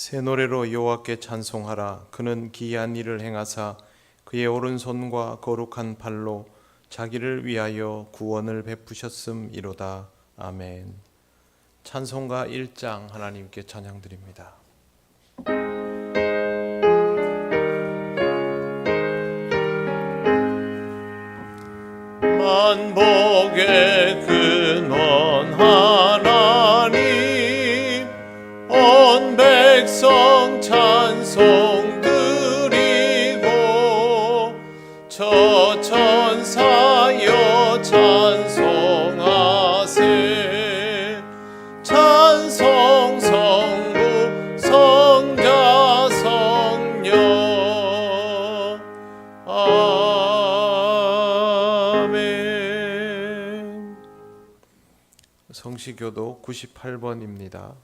새 노래로 여호와께 찬송하라. 그는 기이한 일을 행하사 그의 오른손과 거룩한 팔로 자기를 위하여 구원을 베푸셨음이로다. 아멘. 찬송가 1장 하나님께 찬양드립니다. 만복의 근원 하나님, 온 백성 찬송 드리고 저 천사여 찬송하세. 찬송 성부 성자 성령 아멘. 성시교도 98번입니다.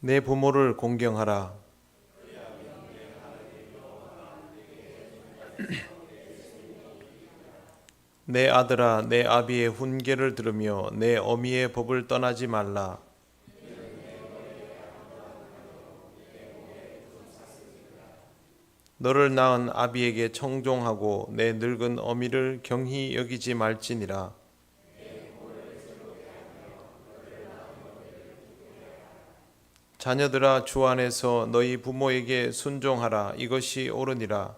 내 부모를 공경하라. 내 아들아, 내 아비의 훈계를 들으며 내 어미의 법을 떠나지 말라. 너를 낳은 아비에게 청종하고 내 늙은 어미를 경히 여기지 말지니라. 자녀들아, 주 안에서 너희 부모에게 순종하라. 이것이 옳으니라.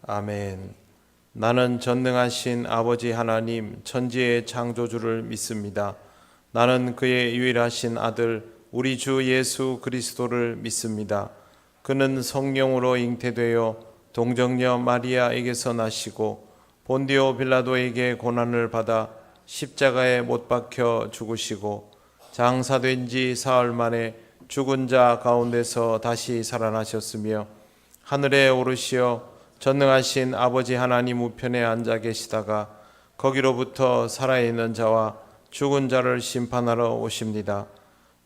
아멘. 나는 전능하신 아버지 하나님, 천지의 창조주를 믿습니다. 나는 그의 유일하신 아들 우리 주 예수 그리스도를 믿습니다. 그는 성령으로 잉태되어 동정녀 마리아에게서 나시고 본디오 빌라도에게 고난을 받아 십자가에 못 박혀 죽으시고 장사된 지 사흘 만에 죽은 자 가운데서 다시 살아나셨으며 하늘에 오르시어 전능하신 아버지 하나님 우편에 앉아 계시다가 거기로부터 살아있는 자와 죽은 자를 심판하러 오십니다.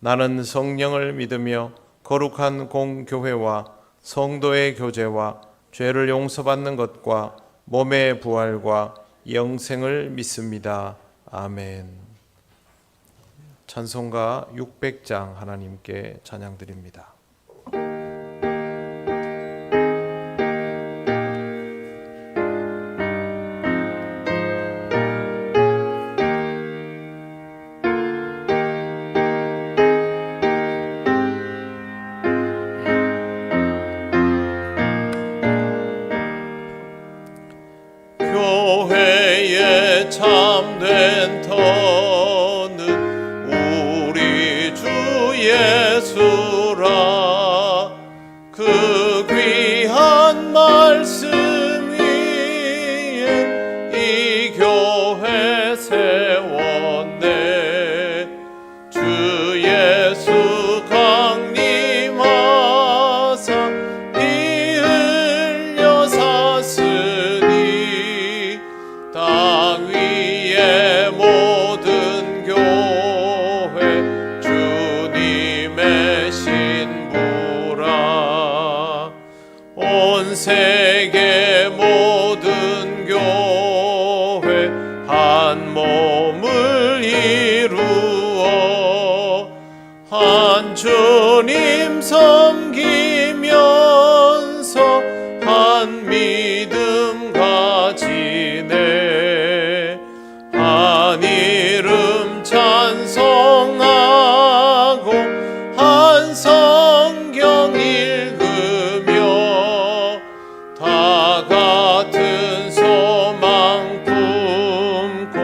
나는 성령을 믿으며 거룩한 공교회와 성도의 교제와 죄를 용서받는 것과 몸의 부활과 영생을 믿습니다. 아멘. 찬송가 600장 하나님께 찬양드립니다. 교회의 참된 터는 우리 주 예수라. 그 귀한 말씀 위에 이 교회 세웠네. 주 예수 강림하사 피 흘려 샀으니 땅 위의 모든 교회 주님의 신부라. 온 세계 모든 교회 한 몸을 이루어 한 주님 섬기면서 한 믿음 가지네. 한 이름 찬송하고 한 성경 읽으며 다 같은 소망 품고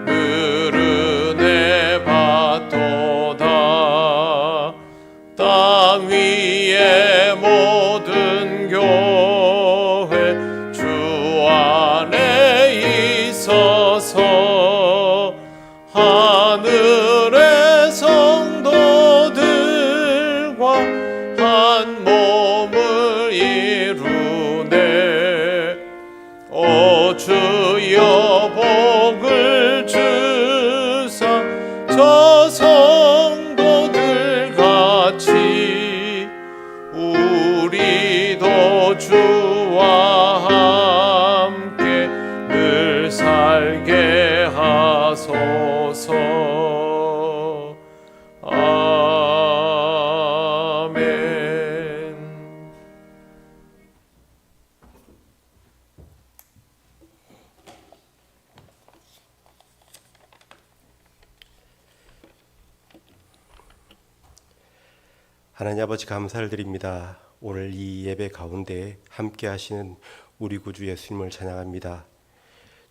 늘 은혜 받도다. 땅 위의 모든 교회 주 안에 있어서 하늘의 성도들과 한 몸을 이루네. 오 주 하나님 아버지 감사를 드립니다. 오늘 이 예배 가운데 함께 하시는 우리 구주 예수님을 찬양합니다.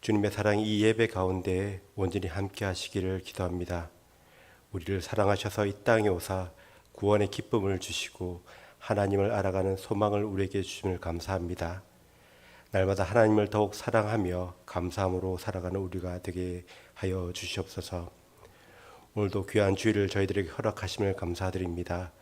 주님의 사랑이 이 예배 가운데 온전히 함께 하시기를 기도합니다. 우리를 사랑하셔서 이 땅에 오사 구원의 기쁨을 주시고 하나님을 알아가는 소망을 우리에게 주심을 감사합니다. 날마다 하나님을 더욱 사랑하며 감사함으로 살아가는 우리가 되게 하여 주시옵소서. 오늘도 귀한 주일을 저희들에게 허락하심을 감사드립니다.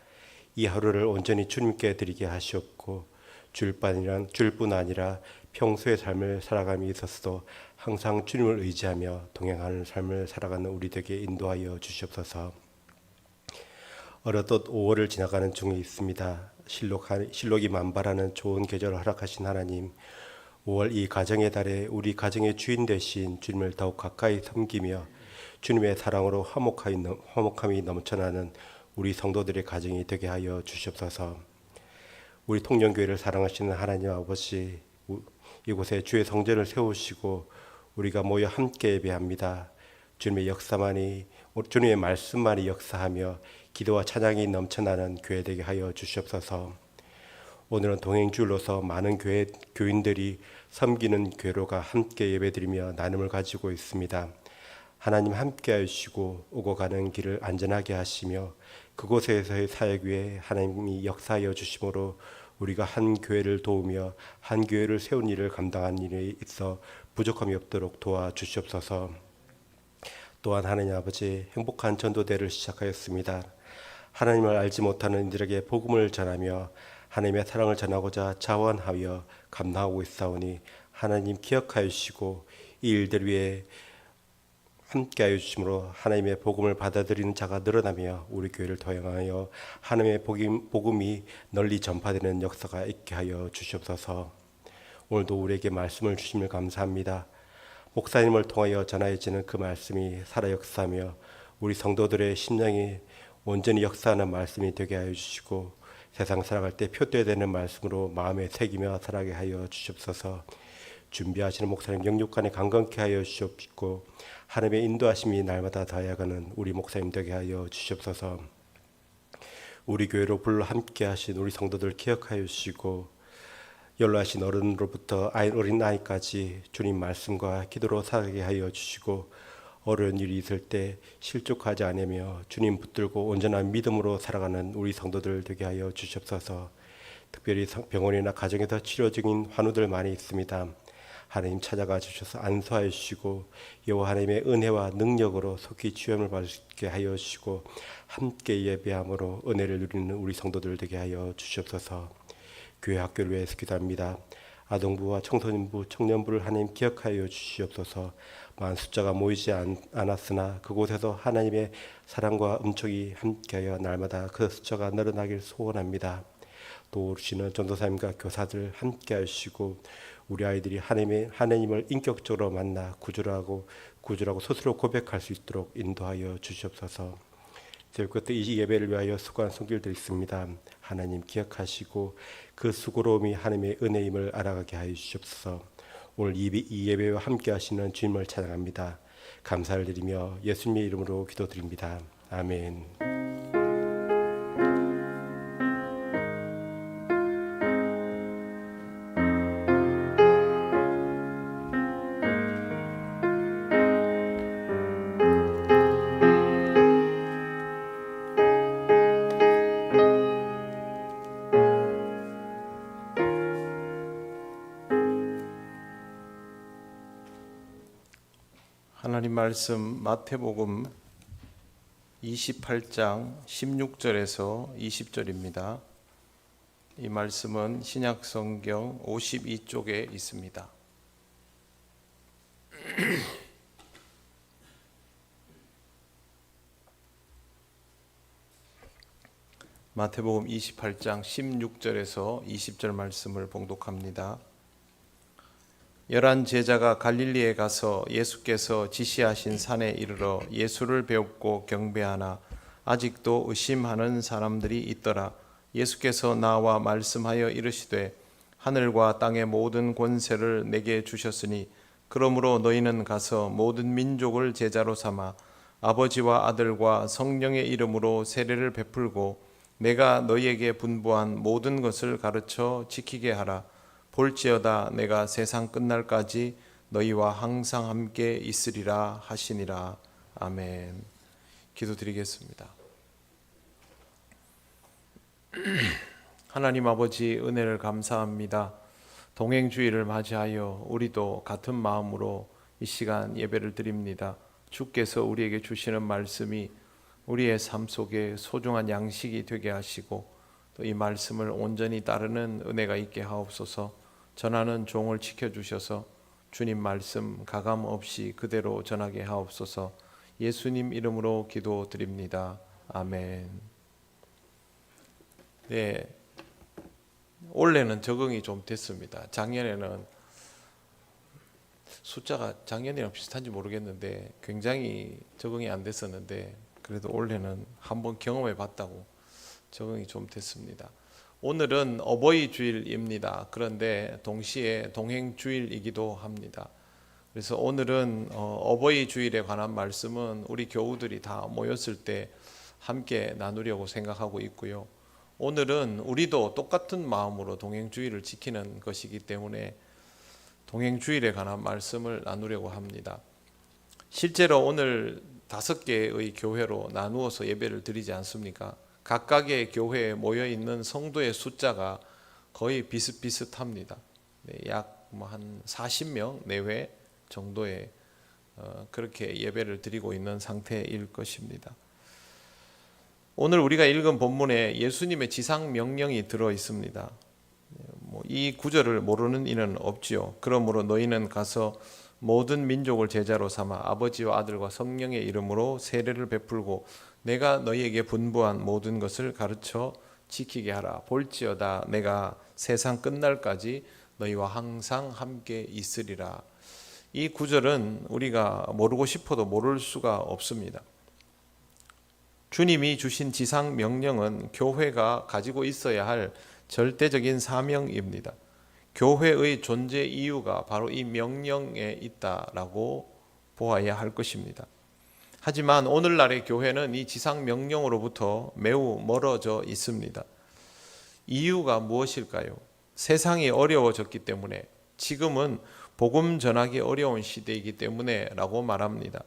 이 하루를 온전히 주님께 드리게 하시옵고 줄 뿐 아니라 평소의 삶을 살아감에 있어서도 항상 주님을 의지하며 동행하는 삶을 살아가는 우리 되게 인도하여 주시옵소서. 어느덧 5월을 지나가는 중에 있습니다. 실록이 만발하는 좋은 계절을 허락하신 하나님, 5월 이 가정의 달에 우리 가정의 주인 되신 주님을 더욱 가까이 섬기며 주님의 사랑으로 화목함이 넘쳐나는 우리 성도들의 가정이 되게 하여 주시옵소서. 우리 통영교회를 사랑하시는 하나님 아버지, 이곳에 주의 성전을 세우시고 우리가 모여 함께 예배합니다. 주님의 주님의 말씀만이 역사하며 기도와 찬양이 넘쳐나는 교회 되게 하여 주시옵소서. 오늘은 동행주로서 많은 교인들이 섬기는 교회로가 함께 예배드리며 나눔을 가지고 있습니다. 하나님 함께 하시고 오고 가는 길을 안전하게 하시며 그곳에서의 사역 위에 하나님이 역사하여 주심으로 우리가 한 교회를 도우며 한 교회를 세운 일을 감당한 일에 있어 부족함이 없도록 도와주시옵소서. 또한 하나님 아버지, 행복한 전도대를 시작하였습니다. 하나님을 알지 못하는 이들에게 복음을 전하며 하나님의 사랑을 전하고자 자원하여 감당하고 있사오니 하나님 기억하여 주시고 이 일들 위해 함께하여 주심으로 하나님의 복음을 받아들이는 자가 늘어나며 우리 교회를 도행하여 하나님의 복음이 널리 전파되는 역사가 있게 하여 주시옵소서. 오늘도 우리에게 말씀을 주심을 감사합니다. 목사님을 통하여 전하여지는 그 말씀이 살아 역사하며 우리 성도들의 심령이 온전히 역사하는 말씀이 되게 하여 주시고 세상 살아갈 때 표대되는 말씀으로 마음에 새기며 살아가게 하여 주시옵소서. 준비하시는 목사님 영육간에 강건케 하여 주시옵고 하나님의 인도하심이 날마다 다해가는 우리 목사님 되게 하여 주시옵소서. 우리 교회로 불러 함께 하신 우리 성도들 기억하여 주시고 연로하신 어른으로부터 어린 아이까지 주님 말씀과 기도로 살게 하여 주시고 어려운 일이 있을 때 실족하지 않으며 주님 붙들고 온전한 믿음으로 살아가는 우리 성도들 되게 하여 주시옵소서. 특별히 병원이나 가정에서 치료 중인 환우들 많이 있습니다. 하나님 찾아가 주셔서 안수하여 주시고 여호와 하나님의 은혜와 능력으로 속히 치유함을 받게 하여 주시고 함께 예배함으로 은혜를 누리는 우리 성도들 되게 하여 주시옵소서. 교회 학교를 위해서 기도합니다. 아동부와 청소년부, 청년부를 하나님 기억하여 주시옵소서. 많은 숫자가 모이지 않았으나 그곳에서 하나님의 사랑과 음촉이 함께하여 날마다 그 숫자가 늘어나길 소원합니다. 또 오시는 전도사님과 교사들 함께 하시고 우리 아이들이 하나님을 인격적으로 만나 구주라고 스스로 고백할 수 있도록 인도하여 주시옵소서. 그때 이 예배를 위하여 수고한 손길들 있습니다. 하나님 기억하시고 그 수고로움이 하나님의 은혜임을 알아가게 하여 주시옵소서. 오늘 이 예배와 함께 하시는 주님을 찬양합니다. 감사를 드리며 예수님의 이름으로 기도드립니다. 아멘. 하나님 말씀 마태복음 28장 16절에서 20절입니다. 이 말씀은 신약성경 52쪽에 있습니다. 마태복음 28장 16절에서 20절 말씀을 봉독합니다. 11 제자가 갈릴리에 가서 예수께서 지시하신 산에 이르러 예수를 배웁고 경배하나 아직도 의심하는 사람들이 있더라. 예수께서 나와 말씀하여 이르시되 하늘과 땅의 모든 권세를 내게 주셨으니 그러므로 너희는 가서 모든 민족을 제자로 삼아 아버지와 아들과 성령의 이름으로 세례를 베풀고 내가 너희에게 분부한 모든 것을 가르쳐 지키게 하라. 볼지어다 내가 세상 끝날까지 너희와 항상 함께 있으리라 하시니라. 아멘. 기도드리겠습니다. 하나님 아버지, 은혜를 감사합니다. 동행주의를 맞이하여 우리도 같은 마음으로 이 시간 예배를 드립니다. 주께서 우리에게 주시는 말씀이 우리의 삶 속에 소중한 양식이 되게 하시고 또 이 말씀을 온전히 따르는 은혜가 있게 하옵소서. 전하는 종을 지켜주셔서 주님 말씀 가감 없이 그대로 전하게 하옵소서. 예수님 이름으로 기도드립니다. 아멘. 네, 올해는 적응이 좀 됐습니다. 작년에는 숫자가 작년이랑 비슷한지 모르겠는데 굉장히 적응이 안 됐었는데 그래도 올해는 한번 경험해 봤다고 적응이 좀 됐습니다. 오늘은 어버이 주일입니다. 그런데 동시에 동행 주일이기도 합니다. 그래서 오늘은 어버이 주일에 관한 말씀은 우리 교우들이 다 모였을 때 함께 나누려고 생각하고 있고요. 오늘은 우리도 똑같은 마음으로 동행 주일을 지키는 것이기 때문에 동행 주일에 관한 말씀을 나누려고 합니다. 실제로 오늘 5개의 교회로 나누어서 예배를 드리지 않습니까? 각각의 교회에 모여 있는 성도의 숫자가 거의 비슷비슷합니다. 약 한 40명 내외 정도의 그렇게 예배를 드리고 있는 상태일 것입니다. 오늘 우리가 읽은 본문에 예수님의 지상 명령이 들어 있습니다. 이 구절을 모르는 이는 없지요. 그러므로 너희는 가서 모든 민족을 제자로 삼아 아버지와 아들과 성령의 이름으로 세례를 베풀고 내가 너희에게 분부한 모든 것을 가르쳐 지키게 하라. 볼지어다 내가 세상 끝날까지 너희와 항상 함께 있으리라. 이 구절은 우리가 모르고 싶어도 모를 수가 없습니다. 주님이 주신 지상 명령은 교회가 가지고 있어야 할 절대적인 사명입니다. 교회의 존재 이유가 바로 이 명령에 있다라고 보아야 할 것입니다. 하지만 오늘날의 교회는 이 지상 명령으로부터 매우 멀어져 있습니다. 이유가 무엇일까요? 세상이 어려워졌기 때문에, 지금은 복음 전하기 어려운 시대이기 때문에 라고 말합니다.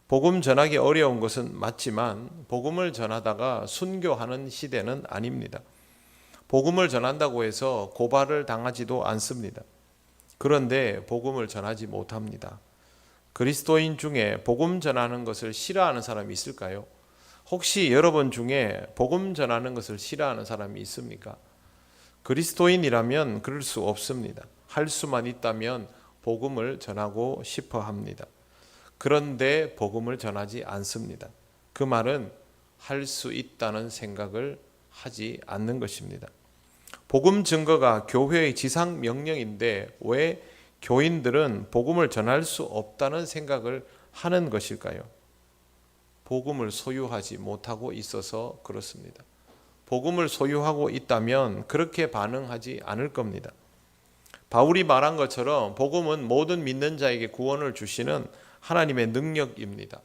복음 전하기 어려운 것은 맞지만 복음을 전하다가 순교하는 시대는 아닙니다. 복음을 전한다고 해서 고발을 당하지도 않습니다. 그런데 복음을 전하지 못합니다. 그리스도인 중에 복음 전하는 것을 싫어하는 사람이 있을까요? 혹시 여러분 중에 복음 전하는 것을 싫어하는 사람이 있습니까? 그리스도인이라면 그럴 수 없습니다. 할 수만 있다면 복음을 전하고 싶어 합니다. 그런데 복음을 전하지 않습니다. 그 말은 할 수 있다는 생각을 하지 않는 것입니다. 복음 증거가 교회의 지상 명령인데 왜 교인들은 복음을 전할 수 없다는 생각을 하는 것일까요? 복음을 소유하지 못하고 있어서 그렇습니다. 복음을 소유하고 있다면 그렇게 반응하지 않을 겁니다. 바울이 말한 것처럼 복음은 모든 믿는 자에게 구원을 주시는 하나님의 능력입니다.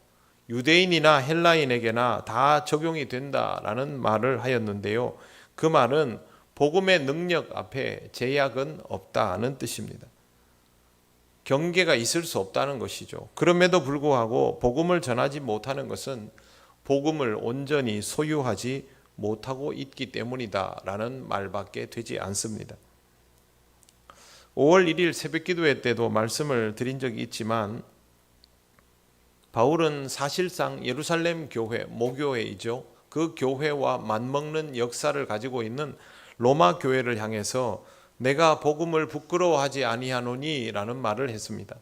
유대인이나 헬라인에게나 다 적용이 된다라는 말을 하였는데요. 그 말은 복음의 능력 앞에 제약은 없다는 뜻입니다. 경계가 있을 수 없다는 것이죠. 그럼에도 불구하고 복음을 전하지 못하는 것은 복음을 온전히 소유하지 못하고 있기 때문이다라는 말밖에 되지 않습니다. 5월 1일 새벽기도회 때도 말씀을 드린 적이 있지만 바울은 사실상 예루살렘 교회, 모교회이죠. 그 교회와 맞먹는 역사를 가지고 있는 로마 교회를 향해서 내가 복음을 부끄러워하지 아니하노니 라는 말을 했습니다.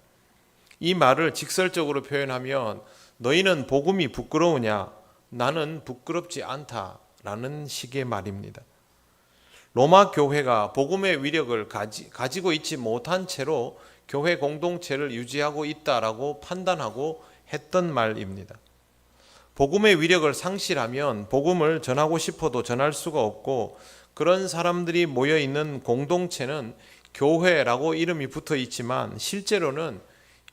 이 말을 직설적으로 표현하면 너희는 복음이 부끄러우냐? 나는 부끄럽지 않다 라는 식의 말입니다. 로마 교회가 복음의 위력을 가지고 있지 못한 채로 교회 공동체를 유지하고 있다라고 판단하고 했던 말입니다. 복음의 위력을 상실하면 복음을 전하고 싶어도 전할 수가 없고 그런 사람들이 모여있는 공동체는 교회라고 이름이 붙어 있지만 실제로는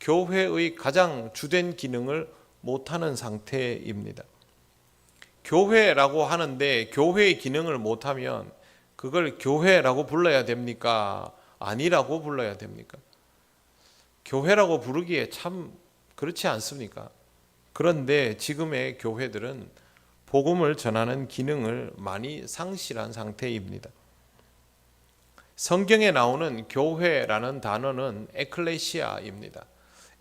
교회의 가장 주된 기능을 못하는 상태입니다. 교회라고 하는데 교회의 기능을 못하면 그걸 교회라고 불러야 됩니까? 아니라고 불러야 됩니까? 교회라고 부르기에 참 그렇지 않습니까? 그런데 지금의 교회들은 복음을 전하는 기능을 많이 상실한 상태입니다. 성경에 나오는 교회라는 단어는 에클레시아입니다.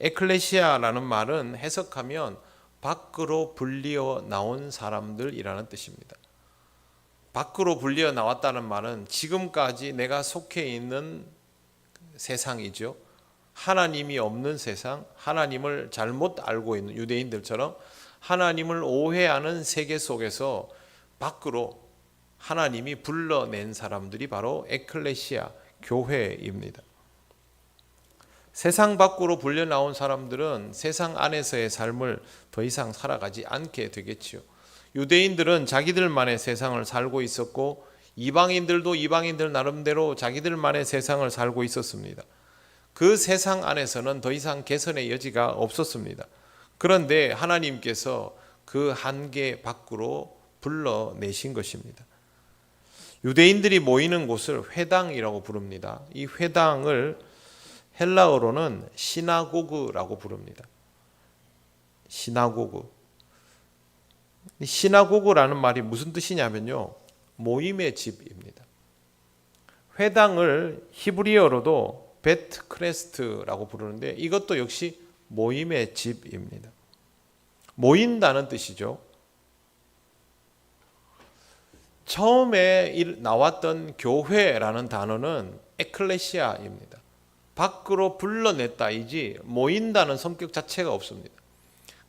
에클레시아라는 말은 해석하면 밖으로 불리어 나온 사람들이라는 뜻입니다. 밖으로 불리어 나왔다는 말은 지금까지 내가 속해 있는 세상이죠. 하나님이 없는 세상, 하나님을 잘못 알고 있는 유대인들처럼 하나님을 오해하는 세계 속에서 밖으로 하나님이 불러낸 사람들이 바로 에클레시아, 교회입니다. 세상 밖으로 불려 나온 사람들은 세상 안에서의 삶을 더 이상 살아가지 않게 되겠지요. 유대인들은 자기들만의 세상을 살고 있었고 이방인들도 이방인들 나름대로 자기들만의 세상을 살고 있었습니다. 그 세상 안에서는 더 이상 개선의 여지가 없었습니다. 그런데 하나님께서 그 한계 밖으로 불러내신 것입니다. 유대인들이 모이는 곳을 회당이라고 부릅니다. 이 회당을 헬라어로는 시나고그라고 부릅니다. 시나고그. 시나고그라는 말이 무슨 뜻이냐면요, 모임의 집입니다. 회당을 히브리어로도 베트 크레스트라고 부르는데 이것도 역시 모임의 집입니다. 모인다는 뜻이죠. 처음에 나왔던 교회라는 단어는 에클레시아입니다. 밖으로 불러냈다이지 모인다는 성격 자체가 없습니다.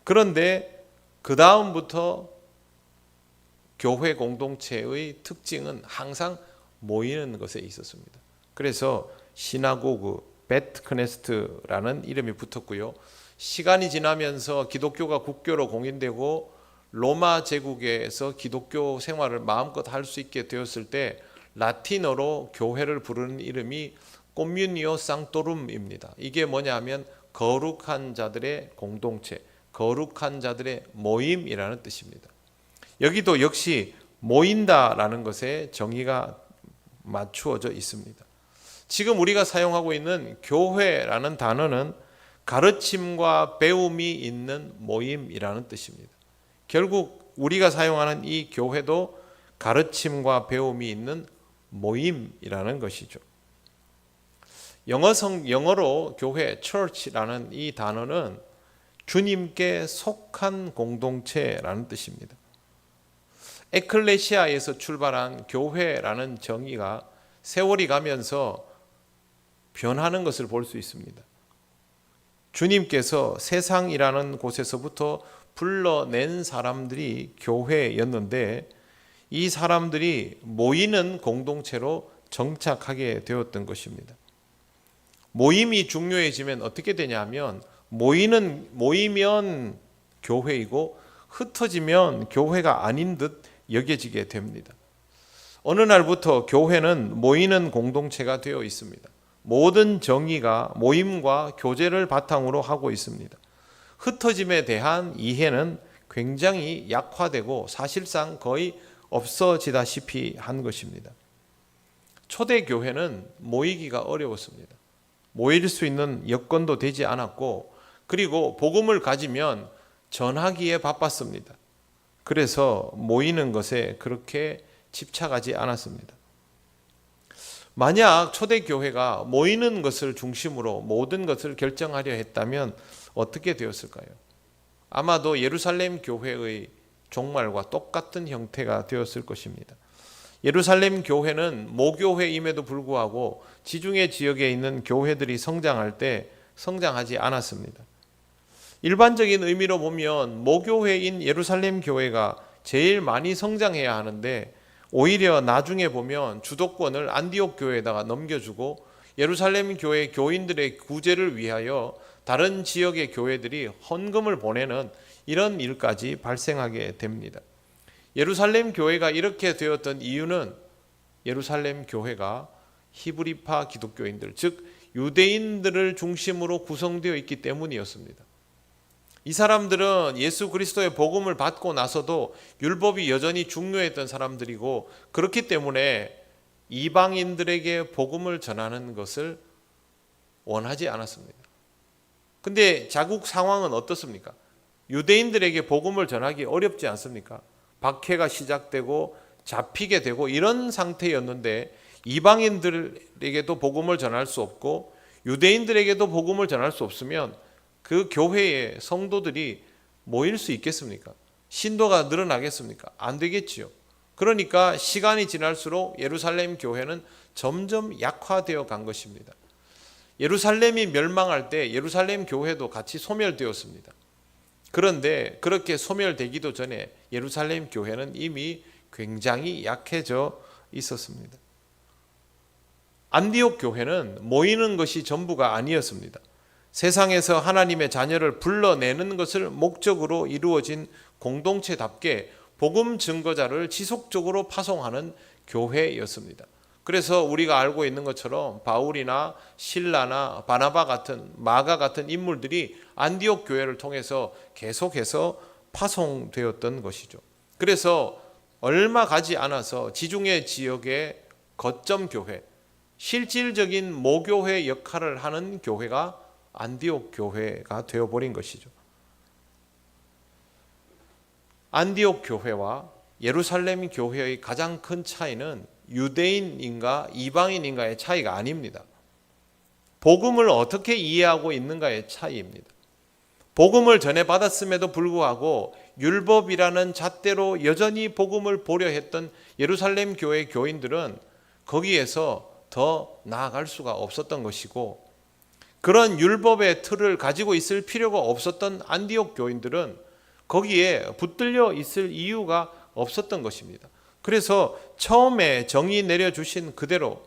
그런데 그 다음부터 교회 공동체의 특징은 항상 모이는 것에 있었습니다. 그래서 시나고그, 베트크네스트라는 이름이 붙었고요. 시간이 지나면서 기독교가 국교로 공인되고 로마 제국에서 기독교 생활을 마음껏 할 수 있게 되었을 때 라틴어로 교회를 부르는 이름이 코뮤니오 상토룸입니다. 이게 뭐냐면 거룩한 자들의 공동체, 거룩한 자들의 모임이라는 뜻입니다. 여기도 역시 모인다라는 것에 정의가 맞추어져 있습니다. 지금 우리가 사용하고 있는 교회라는 단어는 가르침과 배움이 있는 모임이라는 뜻입니다. 결국 우리가 사용하는 이 교회도 가르침과 배움이 있는 모임이라는 것이죠. 영어로 교회, church라는 이 단어는 주님께 속한 공동체라는 뜻입니다. 에클레시아에서 출발한 교회라는 정의가 세월이 가면서 변하는 것을 볼 수 있습니다. 주님께서 세상이라는 곳에서부터 불러낸 사람들이 교회였는데 이 사람들이 모이는 공동체로 정착하게 되었던 것입니다. 모임이 중요해지면 어떻게 되냐면 모이면 교회이고 흩어지면 교회가 아닌 듯 여겨지게 됩니다. 어느 날부터 교회는 모이는 공동체가 되어 있습니다. 모든 정의가 모임과 교제를 바탕으로 하고 있습니다. 흩어짐에 대한 이해는 굉장히 약화되고 사실상 거의 없어지다시피 한 것입니다. 초대 교회는 모이기가 어려웠습니다. 모일 수 있는 여건도 되지 않았고 그리고 복음을 가지면 전하기에 바빴습니다. 그래서 모이는 것에 그렇게 집착하지 않았습니다. 만약 초대교회가 모이는 것을 중심으로 모든 것을 결정하려 했다면 어떻게 되었을까요? 아마도 예루살렘 교회의 종말과 똑같은 형태가 되었을 것입니다. 예루살렘 교회는 모교회임에도 불구하고 지중해 지역에 있는 교회들이 성장할 때 성장하지 않았습니다. 일반적인 의미로 보면 모교회인 예루살렘 교회가 제일 많이 성장해야 하는데 오히려 나중에 보면 주도권을 안디옥 교회에다가 넘겨주고 예루살렘 교회 교인들의 구제를 위하여 다른 지역의 교회들이 헌금을 보내는 이런 일까지 발생하게 됩니다. 예루살렘 교회가 이렇게 되었던 이유는 예루살렘 교회가 히브리파 기독교인들, 즉 유대인들을 중심으로 구성되어 있기 때문이었습니다. 이 사람들은 예수 그리스도의 복음을 받고 나서도 율법이 여전히 중요했던 사람들이고, 그렇기 때문에 이방인들에게 복음을 전하는 것을 원하지 않았습니다. 근데 자국 상황은 어떻습니까? 유대인들에게 복음을 전하기 어렵지 않습니까? 박해가 시작되고 잡히게 되고 이런 상태였는데, 이방인들에게도 복음을 전할 수 없고 유대인들에게도 복음을 전할 수 없으면 그 교회에 성도들이 모일 수 있겠습니까? 신도가 늘어나겠습니까? 안 되겠지요. 그러니까 시간이 지날수록 예루살렘 교회는 점점 약화되어 간 것입니다. 예루살렘이 멸망할 때 예루살렘 교회도 같이 소멸되었습니다. 그런데 그렇게 소멸되기도 전에 예루살렘 교회는 이미 굉장히 약해져 있었습니다. 안디옥 교회는 모이는 것이 전부가 아니었습니다. 세상에서 하나님의 자녀를 불러내는 것을 목적으로 이루어진 공동체답게 복음 증거자를 지속적으로 파송하는 교회였습니다. 그래서 우리가 알고 있는 것처럼 바울이나 실라나 바나바 같은, 마가 같은 인물들이 안디옥 교회를 통해서 계속해서 파송되었던 것이죠. 그래서 얼마 가지 않아서 지중해 지역의 거점 교회, 실질적인 모교회 역할을 하는 교회가 안디옥 교회가 되어버린 것이죠. 안디옥 교회와 예루살렘 교회의 가장 큰 차이는 유대인인가 이방인인가의 차이가 아닙니다. 복음을 어떻게 이해하고 있는가의 차이입니다. 복음을 전해받았음에도 불구하고 율법이라는 잣대로 여전히 복음을 보려 했던 예루살렘 교회 교인들은 거기에서 더 나아갈 수가 없었던 것이고, 그런 율법의 틀을 가지고 있을 필요가 없었던 안디옥 교인들은 거기에 붙들려 있을 이유가 없었던 것입니다. 그래서 처음에 정의 내려주신 그대로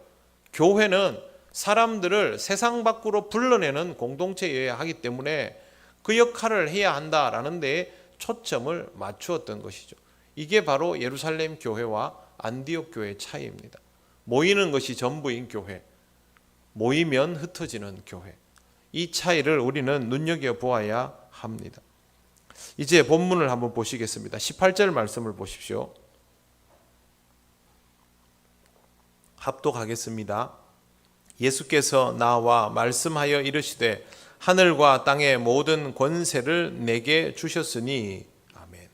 교회는 사람들을 세상 밖으로 불러내는 공동체여야 하기 때문에 그 역할을 해야 한다라는 데에 초점을 맞추었던 것이죠. 이게 바로 예루살렘 교회와 안디옥 교회의 차이입니다. 모이는 것이 전부인 교회, 모이면 흩어지는 교회, 이 차이를 우리는 눈여겨보아야 합니다. 이제 본문을 한번 보시겠습니다. 18절 말씀을 보십시오. 합독하겠습니다. 예수께서 나와 말씀하여 이르시되 하늘과 땅의 모든 권세를 내게 주셨으니. 아멘.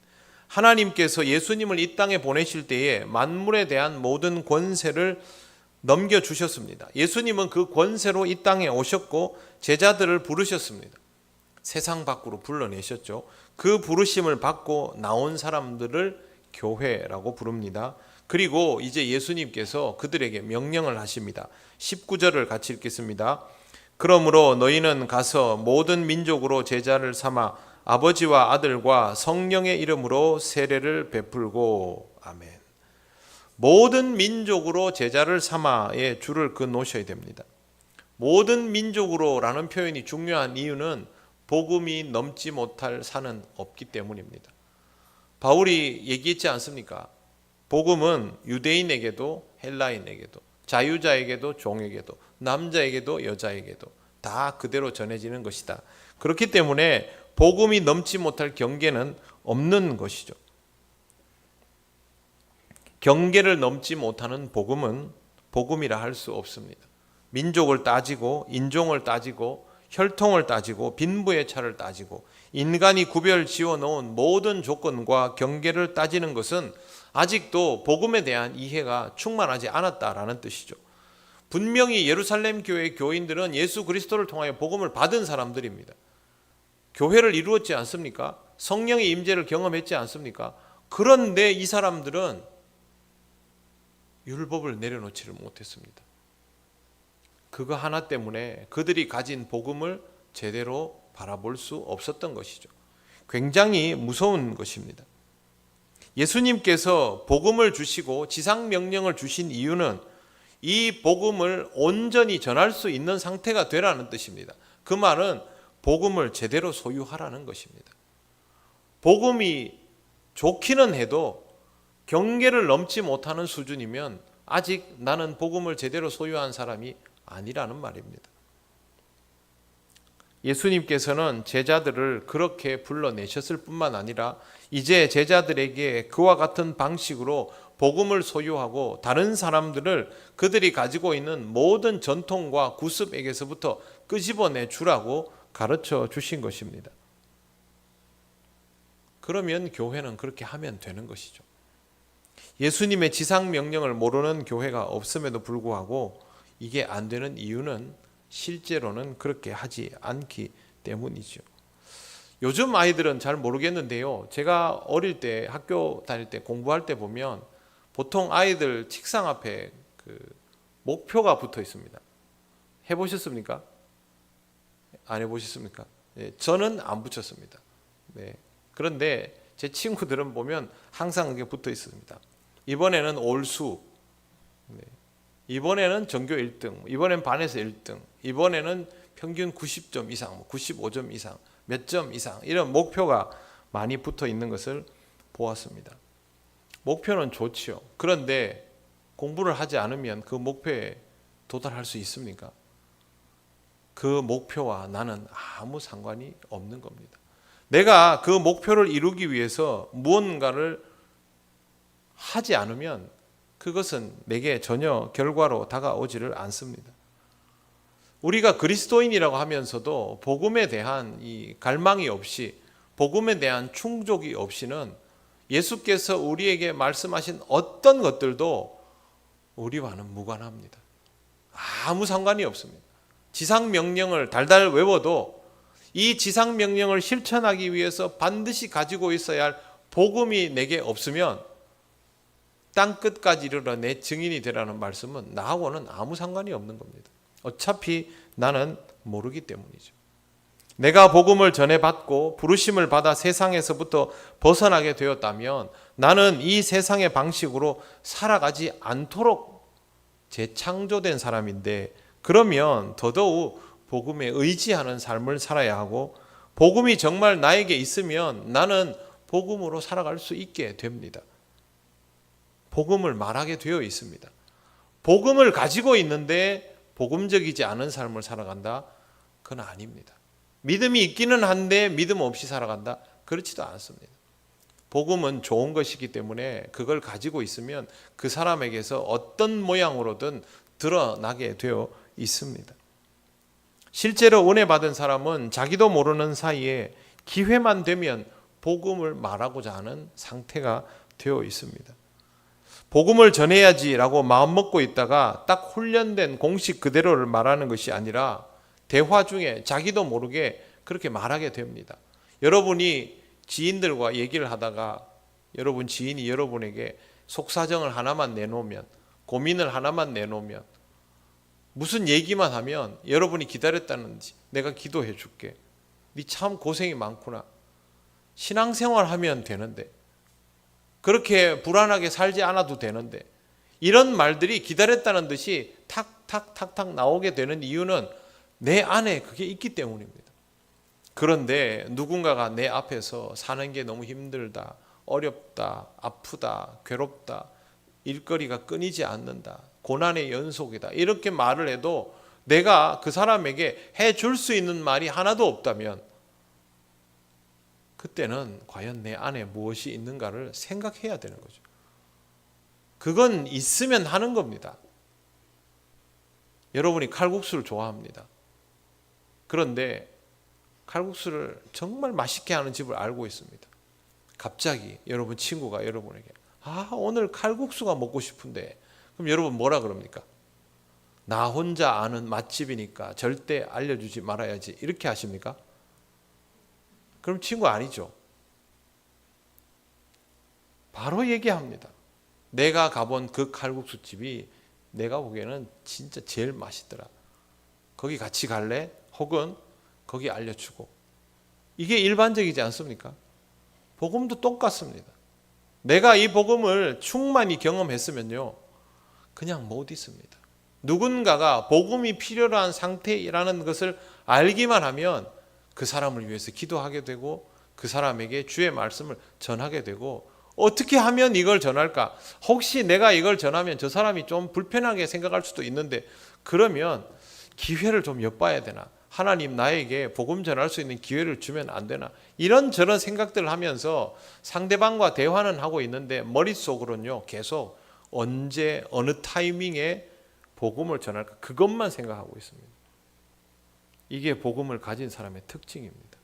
하나님께서 예수님을 이 땅에 보내실 때에 만물에 대한 모든 권세를 넘겨주셨습니다. 예수님은 그 권세로 이 땅에 오셨고 제자들을 부르셨습니다. 세상 밖으로 불러내셨죠. 그 부르심을 받고 나온 사람들을 교회라고 부릅니다. 그리고 이제 예수님께서 그들에게 명령을 하십니다. 19절을 같이 읽겠습니다. 그러므로 너희는 가서 모든 민족으로 제자를 삼아 아버지와 아들과 성령의 이름으로 세례를 베풀고. 아멘. 모든 민족으로 제자를 삼아의 줄을 그어놓으셔야 됩니다. 모든 민족으로라는 표현이 중요한 이유는 복음이 넘지 못할 산은 없기 때문입니다. 바울이 얘기했지 않습니까? 복음은 유대인에게도 헬라인에게도 자유자에게도 종에게도 남자에게도 여자에게도 다 그대로 전해지는 것이다. 그렇기 때문에 복음이 넘지 못할 경계는 없는 것이죠. 경계를 넘지 못하는 복음은 복음이라 할 수 없습니다. 민족을 따지고 인종을 따지고 혈통을 따지고 빈부의 차를 따지고 인간이 구별 지어놓은 모든 조건과 경계를 따지는 것은 아직도 복음에 대한 이해가 충만하지 않았다라는 뜻이죠. 분명히 예루살렘 교회 교인들은 예수 그리스도를 통하여 복음을 받은 사람들입니다. 교회를 이루었지 않습니까? 성령의 임재를 경험했지 않습니까? 그런데 이 사람들은 율법을 내려놓지를 못했습니다. 그거 하나 때문에 그들이 가진 복음을 제대로 바라볼 수 없었던 것이죠. 굉장히 무서운 것입니다. 예수님께서 복음을 주시고 지상명령을 주신 이유는 이 복음을 온전히 전할 수 있는 상태가 되라는 뜻입니다. 그 말은 복음을 제대로 소유하라는 것입니다. 복음이 좋기는 해도 경계를 넘지 못하는 수준이면 아직 나는 복음을 제대로 소유한 사람이 아니라는 말입니다. 예수님께서는 제자들을 그렇게 불러내셨을 뿐만 아니라 이제 제자들에게 그와 같은 방식으로 복음을 소유하고 다른 사람들을 그들이 가지고 있는 모든 전통과 구습에게서부터 끄집어내 주라고 가르쳐 주신 것입니다. 그러면 교회는 그렇게 하면 되는 것이죠. 예수님의 지상 명령을 모르는 교회가 없음에도 불구하고 이게 안 되는 이유는 실제로는 그렇게 하지 않기 때문이죠. 요즘 아이들은 잘 모르겠는데요. 제가 어릴 때 학교 다닐 때 공부할 때 보면 보통 아이들 책상 앞에 그 목표가 붙어 있습니다. 해보셨습니까? 안 해보셨습니까? 네, 저는 안 붙였습니다. 네. 그런데 제 친구들은 보면 항상 그게 붙어 있습니다. 이번에는 올수, 네. 이번에는 전교 1등, 이번엔 반에서 1등, 이번에는 평균 90점 이상, 95점 이상, 몇 점 이상 이런 목표가 많이 붙어 있는 것을 보았습니다. 목표는 좋지요. 그런데 공부를 하지 않으면 그 목표에 도달할 수 있습니까? 그 목표와 나는 아무 상관이 없는 겁니다. 내가 그 목표를 이루기 위해서 무언가를 하지 않으면 그것은 내게 전혀 결과로 다가오지를 않습니다. 우리가 그리스도인이라고 하면서도 복음에 대한 이 갈망이 없이, 복음에 대한 충족이 없이는 예수께서 우리에게 말씀하신 어떤 것들도 우리와는 무관합니다. 아무 상관이 없습니다. 지상명령을 달달 외워도 이 지상명령을 실천하기 위해서 반드시 가지고 있어야 할 복음이 내게 없으면 땅끝까지 이르러 내 증인이 되라는 말씀은 나하고는 아무 상관이 없는 겁니다. 어차피 나는 모르기 때문이죠. 내가 복음을 전해받고 부르심을 받아 세상에서부터 벗어나게 되었다면 나는 이 세상의 방식으로 살아가지 않도록 재창조된 사람인데, 그러면 더더욱 복음에 의지하는 삶을 살아야 하고, 복음이 정말 나에게 있으면 나는 복음으로 살아갈 수 있게 됩니다. 복음을 말하게 되어 있습니다. 복음을 가지고 있는데 복음적이지 않은 삶을 살아간다? 그건 아닙니다. 믿음이 있기는 한데 믿음 없이 살아간다? 그렇지도 않습니다. 복음은 좋은 것이기 때문에 그걸 가지고 있으면 그 사람에게서 어떤 모양으로든 드러나게 되어 있습니다. 실제로 은혜 받은 사람은 자기도 모르는 사이에 기회만 되면 복음을 말하고자 하는 상태가 되어 있습니다. 복음을 전해야지라고 마음먹고 있다가 딱 훈련된 공식 그대로를 말하는 것이 아니라 대화 중에 자기도 모르게 그렇게 말하게 됩니다. 여러분이 지인들과 얘기를 하다가 여러분 지인이 여러분에게 속사정을 하나만 내놓으면, 고민을 하나만 내놓으면, 무슨 얘기만 하면 여러분이 기다렸다는지 내가 기도해 줄게, 네 참 고생이 많구나, 신앙생활 하면 되는데, 그렇게 불안하게 살지 않아도 되는데, 이런 말들이 기다렸다는 듯이 탁탁탁탁 나오게 되는 이유는 내 안에 그게 있기 때문입니다. 그런데 누군가가 내 앞에서 사는 게 너무 힘들다, 어렵다, 아프다, 괴롭다, 일거리가 끊이지 않는다, 고난의 연속이다, 이렇게 말을 해도 내가 그 사람에게 해줄 수 있는 말이 하나도 없다면 그때는 과연 내 안에 무엇이 있는가를 생각해야 되는 거죠. 그건 있으면 하는 겁니다. 여러분이 칼국수를 좋아합니다. 그런데 칼국수를 정말 맛있게 하는 집을 알고 있습니다. 갑자기 여러분 친구가 여러분에게 오늘 칼국수가 먹고 싶은데, 그럼 여러분 뭐라 그럽니까? 나 혼자 아는 맛집이니까 절대 알려주지 말아야지, 이렇게 하십니까? 그럼 친구 아니죠. 바로 얘기합니다. 내가 가본 그 칼국수집이 내가 보기에는 진짜 제일 맛있더라, 거기 같이 갈래? 혹은 거기 알려주고. 이게 일반적이지 않습니까? 복음도 똑같습니다. 내가 이 복음을 충만히 경험했으면요, 그냥 못 있습니다. 누군가가 복음이 필요한 상태라는 것을 알기만 하면 그 사람을 위해서 기도하게 되고 그 사람에게 주의 말씀을 전하게 되고, 어떻게 하면 이걸 전할까? 혹시 내가 이걸 전하면 저 사람이 좀 불편하게 생각할 수도 있는데, 그러면 기회를 좀 엿봐야 되나? 하나님 나에게 복음 전할 수 있는 기회를 주면 안 되나? 이런저런 생각들을 하면서 상대방과 대화는 하고 있는데 머릿속으로는요 계속 언제 어느 타이밍에 복음을 전할까 그것만 생각하고 있습니다. 이게 복음을 가진 사람의 특징입니다.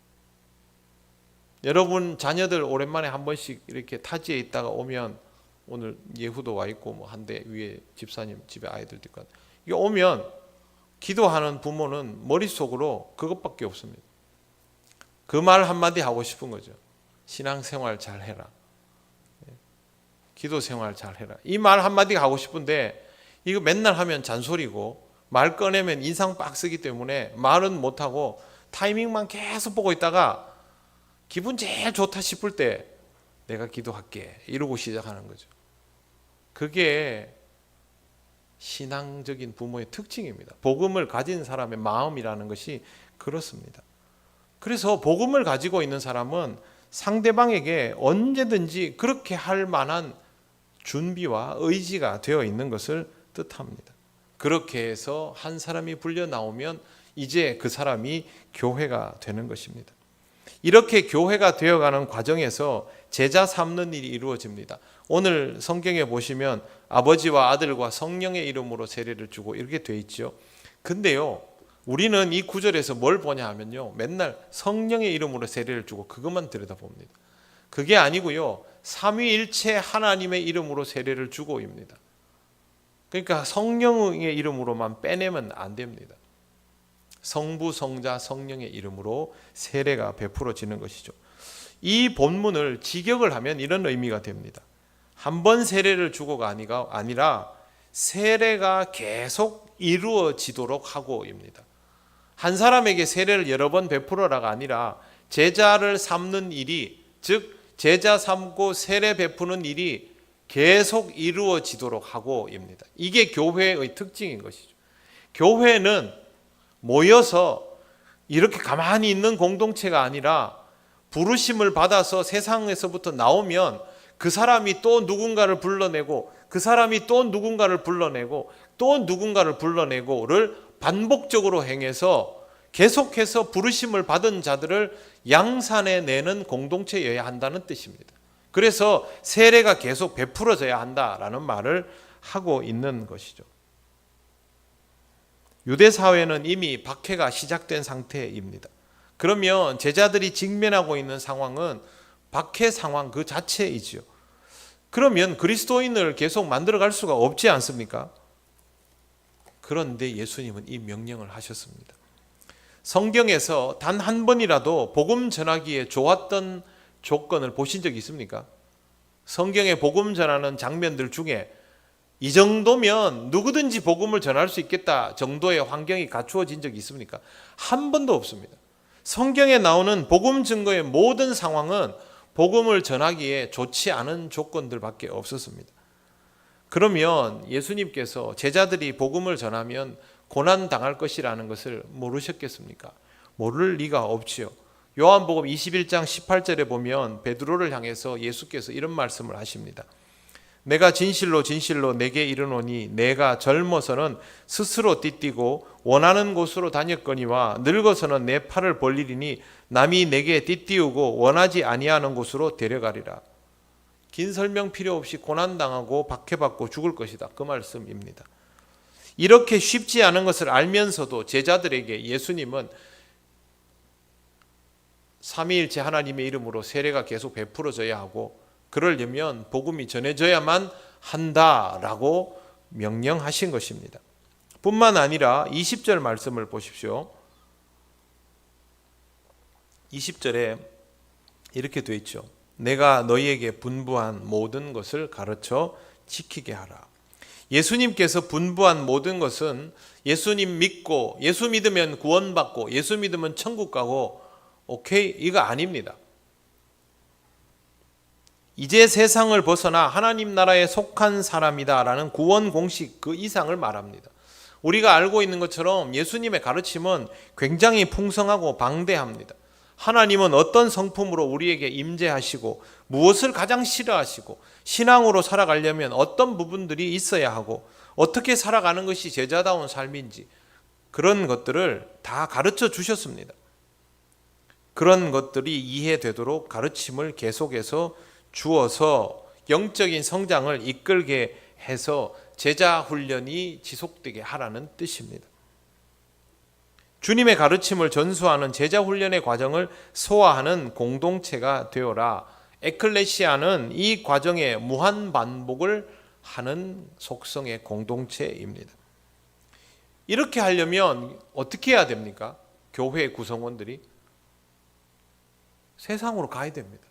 여러분 자녀들 오랜만에 한 번씩 이렇게 타지에 있다가 오면, 오늘 예후도 와 있고 뭐 한 대 위에 집사님 집에 아이들도 있고, 이게 오면 기도하는 부모는 머릿속으로 그것밖에 없습니다. 그 말 한마디 하고 싶은 거죠. 신앙생활 잘 해라, 기도생활 잘 해라, 이 말 한마디 하고 싶은데 이거 맨날 하면 잔소리고 말 꺼내면 인상 빡 쓰기 때문에 말은 못하고 타이밍만 계속 보고 있다가 기분 제일 좋다 싶을 때 내가 기도할게 이러고 시작하는 거죠. 그게 신앙적인 부모의 특징입니다. 복음을 가진 사람의 마음이라는 것이 그렇습니다. 그래서 복음을 가지고 있는 사람은 상대방에게 언제든지 그렇게 할 만한 준비와 의지가 되어 있는 것을 뜻합니다. 그렇게 해서 한 사람이 불려 나오면 이제 그 사람이 교회가 되는 것입니다. 이렇게 교회가 되어가는 과정에서 제자 삼는 일이 이루어집니다. 오늘 성경에 보시면 아버지와 아들과 성령의 이름으로 세례를 주고 이렇게 돼 있죠. 근데요, 우리는 이 구절에서 뭘 보냐 하면요, 맨날 성령의 이름으로 세례를 주고 그것만 들여다봅니다. 그게 아니고요, 삼위일체 하나님의 이름으로 세례를 주고입니다. 그러니까 성령의 이름으로만 빼내면 안 됩니다. 성부, 성자, 성령의 이름으로 세례가 베풀어지는 것이죠. 이 본문을 직역을 하면 이런 의미가 됩니다. 한 번 세례를 주고가 아니라 세례가 계속 이루어지도록 하고입니다. 한 사람에게 세례를 여러 번 베풀어라가 아니라 제자를 삼는 일이, 즉 제자 삼고 세례 베푸는 일이 계속 이루어지도록 하고입니다. 이게 교회의 특징인 것이죠. 교회는 모여서 이렇게 가만히 있는 공동체가 아니라 부르심을 받아서 세상에서부터 나오면 그 사람이 또 누군가를 불러내고 그 사람이 또 누군가를 불러내고 또 누군가를 불러내고를 반복적으로 행해서 계속해서 부르심을 받은 자들을 양산해 내는 공동체여야 한다는 뜻입니다. 그래서 세례가 계속 베풀어져야 한다라는 말을 하고 있는 것이죠. 유대 사회는 이미 박해가 시작된 상태입니다. 그러면 제자들이 직면하고 있는 상황은 박해 상황 그 자체이지요. 그러면 그리스도인을 계속 만들어갈 수가 없지 않습니까? 그런데 예수님은 이 명령을 하셨습니다. 성경에서 단 한 번이라도 복음 전하기에 좋았던 조건을 보신 적이 있습니까? 성경에 복음 전하는 장면들 중에 이 정도면 누구든지 복음을 전할 수 있겠다 정도의 환경이 갖추어진 적이 있습니까? 한 번도 없습니다. 성경에 나오는 복음 증거의 모든 상황은 복음을 전하기에 좋지 않은 조건들밖에 없었습니다. 그러면 예수님께서 제자들이 복음을 전하면 고난당할 것이라는 것을 모르셨겠습니까? 모를 리가 없지요. 요한복음 21장 18절에 보면 베드로를 향해서 예수께서 이런 말씀을 하십니다. 내가 진실로 진실로 내게 이르노니 내가 젊어서는 스스로 띠띠고 원하는 곳으로 다녔거니와 늙어서는 내 팔을 벌리리니 남이 내게 띠띠우고 원하지 아니하는 곳으로 데려가리라. 긴 설명 필요 없이 고난당하고 박해받고 죽을 것이다, 그 말씀입니다. 이렇게 쉽지 않은 것을 알면서도 제자들에게 예수님은 삼위일체 하나님의 이름으로 세례가 계속 베풀어져야 하고 그러려면 복음이 전해져야만 한다라고 명령하신 것입니다. 뿐만 아니라 20절 말씀을 보십시오. 20절에 이렇게 되어 있죠. 내가 너희에게 분부한 모든 것을 가르쳐 지키게 하라. 예수님께서 분부한 모든 것은 예수님 믿고 예수 믿으면 구원받고 예수 믿으면 천국 가고 오케이 이거 아닙니다. 이제 세상을 벗어나 하나님 나라에 속한 사람이다라는 구원 공식 그 이상을 말합니다. 우리가 알고 있는 것처럼 예수님의 가르침은 굉장히 풍성하고 방대합니다. 하나님은 어떤 성품으로 우리에게 임재하시고 무엇을 가장 싫어하시고 신앙으로 살아가려면 어떤 부분들이 있어야 하고 어떻게 살아가는 것이 제자다운 삶인지 그런 것들을 다 가르쳐 주셨습니다. 그런 것들이 이해되도록 가르침을 계속해서 주어서 영적인 성장을 이끌게 해서 제자 훈련이 지속되게 하라는 뜻입니다. 주님의 가르침을 전수하는 제자 훈련의 과정을 소화하는 공동체가 되어라. 에클레시아는 이 과정의 무한 반복을 하는 속성의 공동체입니다. 이렇게 하려면 어떻게 해야 됩니까? 교회 구성원들이 세상으로 가야 됩니다.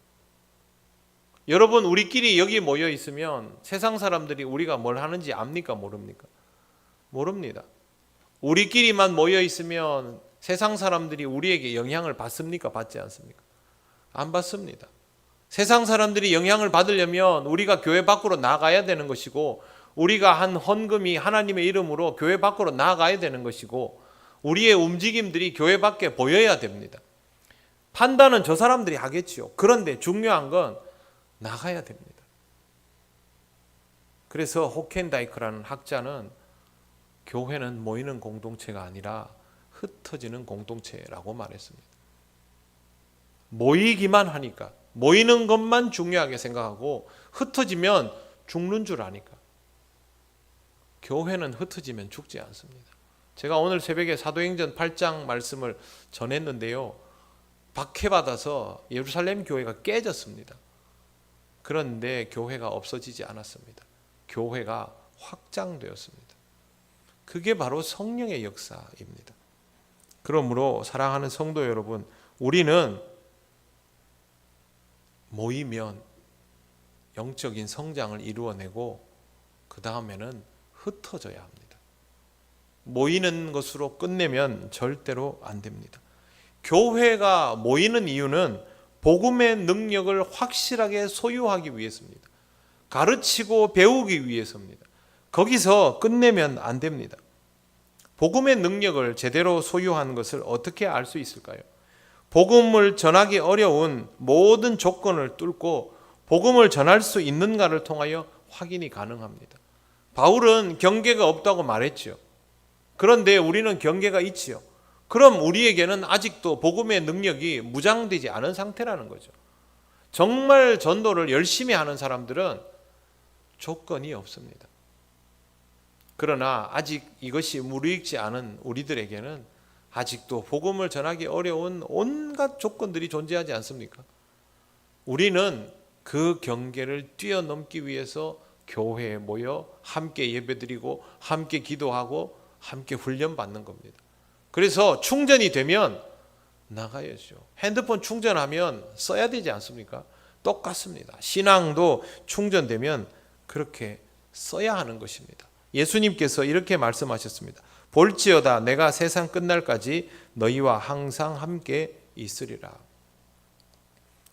여러분, 우리끼리 여기 모여 있으면 세상 사람들이 우리가 뭘 하는지 압니까? 모릅니까? 모릅니다. 우리끼리만 모여 있으면 세상 사람들이 우리에게 영향을 받습니까? 받지 않습니까? 안 받습니다. 세상 사람들이 영향을 받으려면 우리가 교회 밖으로 나가야 되는 것이고, 우리가 한 헌금이 하나님의 이름으로 교회 밖으로 나가야 되는 것이고, 우리의 움직임들이 교회 밖에 보여야 됩니다. 판단은 저 사람들이 하겠지요. 그런데 중요한 건 나가야 됩니다. 그래서 호켄다이크라는 학자는 교회는 모이는 공동체가 아니라 흩어지는 공동체라고 말했습니다. 모이기만 하니까, 모이는 것만 중요하게 생각하고 흩어지면 죽는 줄 아니까. 교회는 흩어지면 죽지 않습니다. 제가 오늘 새벽에 사도행전 8장 말씀을 전했는데요, 박해받아서 예루살렘 교회가 깨졌습니다. 그런데 교회가 없어지지 않았습니다. 교회가 확장되었습니다. 그게 바로 성령의 역사입니다. 그러므로 사랑하는 성도 여러분, 우리는 모이면 영적인 성장을 이루어내고 그 다음에는 흩어져야 합니다. 모이는 것으로 끝내면 절대로 안 됩니다. 교회가 모이는 이유는 복음의 능력을 확실하게 소유하기 위해서입니다. 가르치고 배우기 위해서입니다. 거기서 끝내면 안 됩니다. 복음의 능력을 제대로 소유한 것을 어떻게 알 수 있을까요? 복음을 전하기 어려운 모든 조건을 뚫고 복음을 전할 수 있는가를 통하여 확인이 가능합니다. 바울은 경계가 없다고 말했죠. 그런데 우리는 경계가 있지요. 그럼 우리에게는 아직도 복음의 능력이 무장되지 않은 상태라는 거죠. 정말 전도를 열심히 하는 사람들은 조건이 없습니다. 그러나 아직 이것이 무르익지 않은 우리들에게는 아직도 복음을 전하기 어려운 온갖 조건들이 존재하지 않습니까? 우리는 그 경계를 뛰어넘기 위해서 교회에 모여 함께 예배드리고 함께 기도하고 함께 훈련받는 겁니다. 그래서 충전이 되면 나가야죠. 핸드폰 충전하면 써야 되지 않습니까? 똑같습니다. 신앙도 충전되면 그렇게 써야 하는 것입니다. 예수님께서 이렇게 말씀하셨습니다. 볼지어다 내가 세상 끝날까지 너희와 항상 함께 있으리라.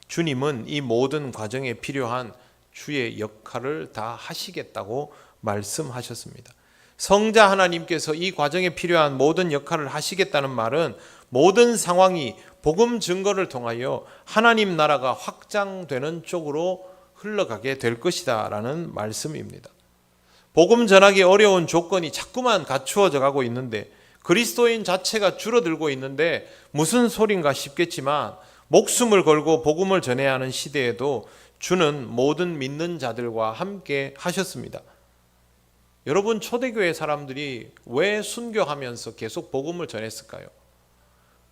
주님은 이 모든 과정에 필요한 주의 역할을 다 하시겠다고 말씀하셨습니다. 성자 하나님께서 이 과정에 필요한 모든 역할을 하시겠다는 말은 모든 상황이 복음 증거를 통하여 하나님 나라가 확장되는 쪽으로 흘러가게 될 것이다 라는 말씀입니다. 복음 전하기 어려운 조건이 자꾸만 갖추어져 가고 있는데, 그리스도인 자체가 줄어들고 있는데 무슨 소린가 싶겠지만, 목숨을 걸고 복음을 전해야 하는 시대에도 주는 모든 믿는 자들과 함께 하셨습니다. 여러분, 초대교회 사람들이 왜 순교하면서 계속 복음을 전했을까요?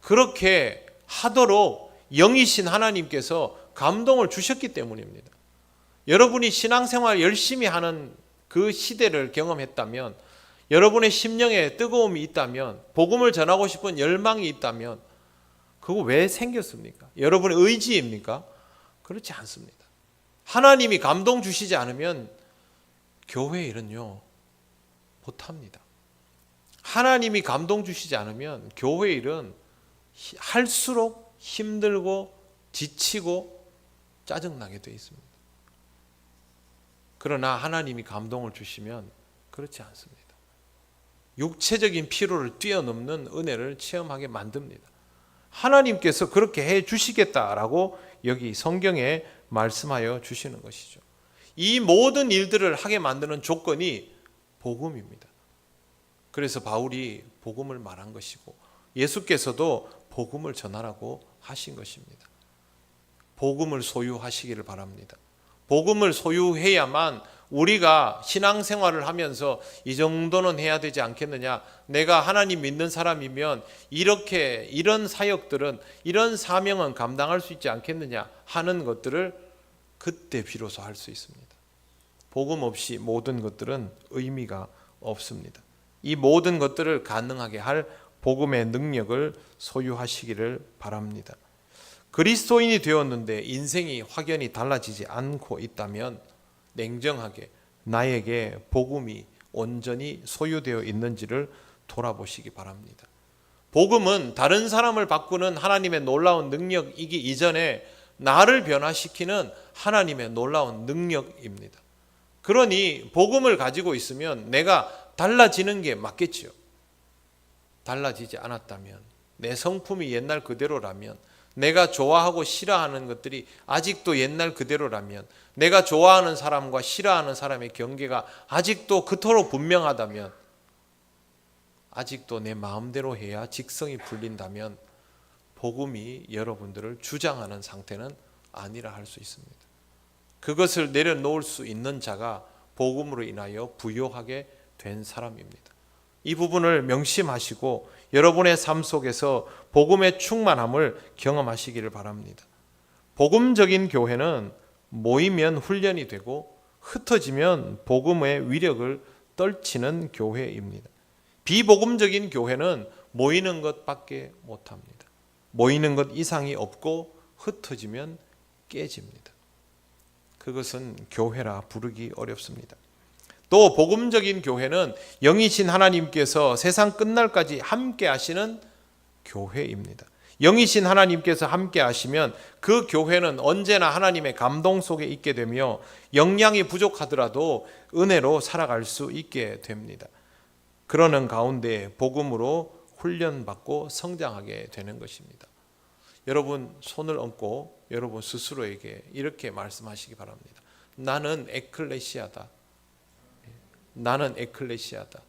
그렇게 하도록 영이신 하나님께서 감동을 주셨기 때문입니다. 여러분이 신앙생활 열심히 하는 그 시대를 경험했다면, 여러분의 심령에 뜨거움이 있다면, 복음을 전하고 싶은 열망이 있다면, 그거 왜 생겼습니까? 여러분의 의지입니까? 그렇지 않습니다. 하나님이 감동 주시지 않으면 교회 일은요 못합니다. 하나님이 감동 주시지 않으면 교회 일은 할수록 힘들고 지치고 짜증나게 되어 있습니다. 그러나 하나님이 감동을 주시면 그렇지 않습니다. 육체적인 피로를 뛰어넘는 은혜를 체험하게 만듭니다. 하나님께서 그렇게 해 주시겠다라고 여기 성경에 말씀하여 주시는 것이죠. 이 모든 일들을 하게 만드는 조건이 복음입니다. 그래서 바울이 복음을 말한 것이고 예수께서도 복음을 전하라고 하신 것입니다. 복음을 소유하시기를 바랍니다. 복음을 소유해야만 우리가 신앙생활을 하면서 이 정도는 해야 되지 않겠느냐, 내가 하나님 믿는 사람이면 이런 사역들은, 이런 사명은 감당할 수 있지 않겠느냐 하는 것들을 그때 비로소 할 수 있습니다. 복음 없이 모든 것들은 의미가 없습니다. 이 모든 것들을 가능하게 할 복음의 능력을 소유하시기를 바랍니다. 그리스도인이 되었는데 인생이 확연히 달라지지 않고 있다면 냉정하게 나에게 복음이 온전히 소유되어 있는지를 돌아보시기 바랍니다. 복음은 다른 사람을 바꾸는 하나님의 놀라운 능력이기 이전에 나를 변화시키는 하나님의 놀라운 능력입니다. 그러니 복음을 가지고 있으면 내가 달라지는 게 맞겠지요. 달라지지 않았다면, 내 성품이 옛날 그대로라면, 내가 좋아하고 싫어하는 것들이 아직도 옛날 그대로라면, 내가 좋아하는 사람과 싫어하는 사람의 경계가 아직도 그토록 분명하다면, 아직도 내 마음대로 해야 직성이 풀린다면 복음이 여러분들을 주장하는 상태는 아니라 할 수 있습니다. 그것을 내려놓을 수 있는 자가 복음으로 인하여 부요하게 된 사람입니다. 이 부분을 명심하시고 여러분의 삶 속에서 복음의 충만함을 경험하시기를 바랍니다. 복음적인 교회는 모이면 훈련이 되고 흩어지면 복음의 위력을 떨치는 교회입니다. 비복음적인 교회는 모이는 것밖에 못합니다. 모이는 것 이상이 없고 흩어지면 깨집니다. 그것은 교회라 부르기 어렵습니다. 또 복음적인 교회는 영이신 하나님께서 세상 끝날까지 함께 하시는 교회입니다. 영이신 하나님께서 함께 하시면 그 교회는 언제나 하나님의 감동 속에 있게 되며 역량이 부족하더라도 은혜로 살아갈 수 있게 됩니다. 그러는 가운데 복음으로 훈련받고 성장하게 되는 것입니다. 여러분 손을 얹고 여러분 스스로에게 이렇게 말씀하시기 바랍니다. 나는 에클레시아다. 나는 에클레시아다.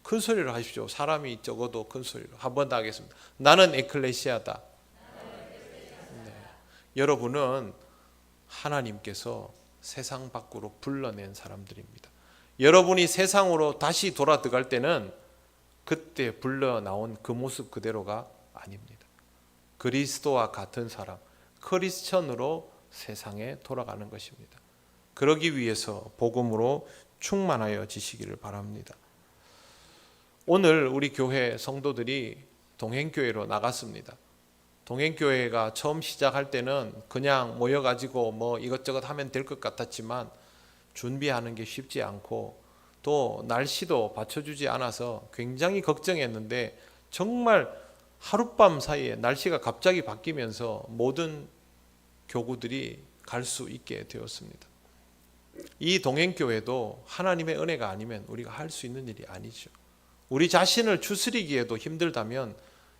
큰 소리로 하십시오. 사람이 적어도 큰 소리로. 한 번 더 하겠습니다. 나는 에클레시아다. 네. 여러분은 하나님께서 세상 밖으로 불러낸 사람들입니다. 여러분이 세상으로 다시 돌아 들어갈 때는 그때 불러 나온 그 모습 그대로가 아닙니다. 그리스도와 같은 사람, 크리스천으로 세상에 돌아가는 것입니다. 그러기 위해서 복음으로 충만하여 지시기를 바랍니다. 오늘 우리 교회 성도들이 동행교회로 나갔습니다. 동행교회가 처음 시작할 때는 그냥 모여가지고 뭐 이것저것 하면 될 것 같았지만 준비하는 게 쉽지 않고 또 날씨도 받쳐주지 않아서 굉장히 걱정했는데 정말 하룻밤 사이에 날씨가 갑자기 바뀌면서 모든 교구들이 갈 수 있게 되었습니다. 이 동행교회도 하나님의 은혜가 아니면 우리가 할 수 있는 일이 아니죠. 우리 자신을 추스리기에도 힘들다면